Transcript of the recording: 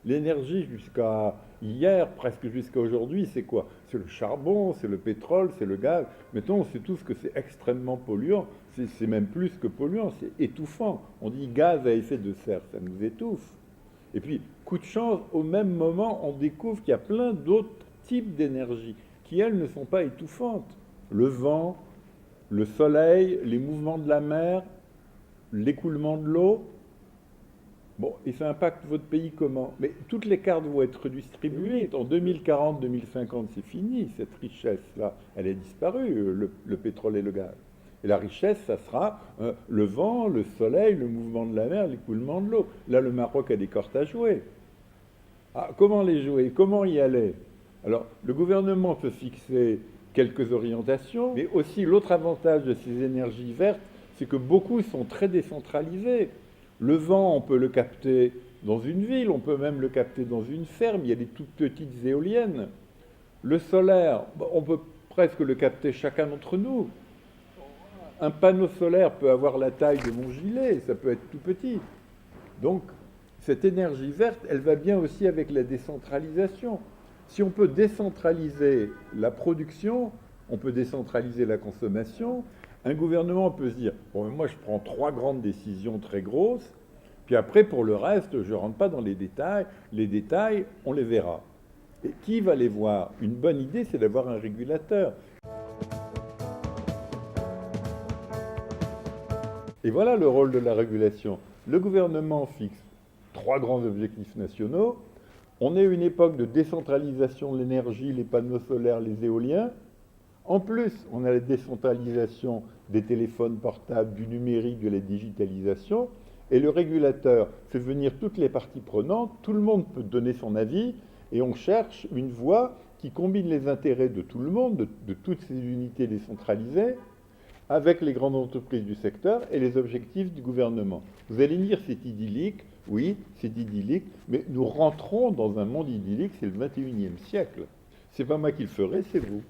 L'énergie jusqu'à hier, presque jusqu'à aujourd'hui, c'est quoi? C'est le charbon, c'est le pétrole, c'est le gaz. Mettons, on sait tous que c'est extrêmement polluant. C'est même plus que polluant, c'est étouffant. On dit gaz à effet de serre, ça nous étouffe. Et puis, coup de chance, au même moment, on découvre qu'il y a plein d'autres types d'énergie qui, elles, ne sont pas étouffantes. Le vent, le soleil, les mouvements de la mer, l'écoulement de l'eau. Bon, et ça impacte votre pays comment? Mais toutes les cartes vont être redistribuées. En 2040, 2050, c'est fini. Cette richesse-là, elle est disparue, le pétrole et le gaz. Et la richesse, ça sera le vent, le soleil, le mouvement de la mer, l'écoulement de l'eau. Là, le Maroc a des cartes à jouer. Ah, comment les jouer? Comment y aller? Alors, le gouvernement peut fixer quelques orientations, mais aussi l'autre avantage de ces énergies vertes, c'est que beaucoup sont très décentralisés. Le vent, on peut le capter dans une ville, on peut même le capter dans une ferme, il y a des toutes petites éoliennes. Le solaire, on peut presque le capter chacun d'entre nous. Un panneau solaire peut avoir la taille de mon gilet, ça peut être tout petit. Donc, cette énergie verte, elle va bien aussi avec la décentralisation. Si on peut décentraliser la production, on peut décentraliser la consommation. Un gouvernement peut se dire, bon, moi je prends 3 grandes décisions très grosses, puis après pour le reste, je ne rentre pas dans les détails, on les verra. Et qui va les voir? Une bonne idée, c'est d'avoir un régulateur. Et voilà le rôle de la régulation. Le gouvernement fixe 3 grands objectifs nationaux. On est à une époque de décentralisation de l'énergie, les panneaux solaires, les éoliens. En plus, on a la décentralisation des téléphones portables, du numérique, de la digitalisation. Et le régulateur fait venir toutes les parties prenantes, tout le monde peut donner son avis, et on cherche une voie qui combine les intérêts de tout le monde, de toutes ces unités décentralisées, avec les grandes entreprises du secteur et les objectifs du gouvernement. Vous allez me dire c'est idyllique, oui, c'est idyllique, mais nous rentrons dans un monde idyllique, c'est le 21e siècle. C'est pas moi qui le ferai, c'est vous.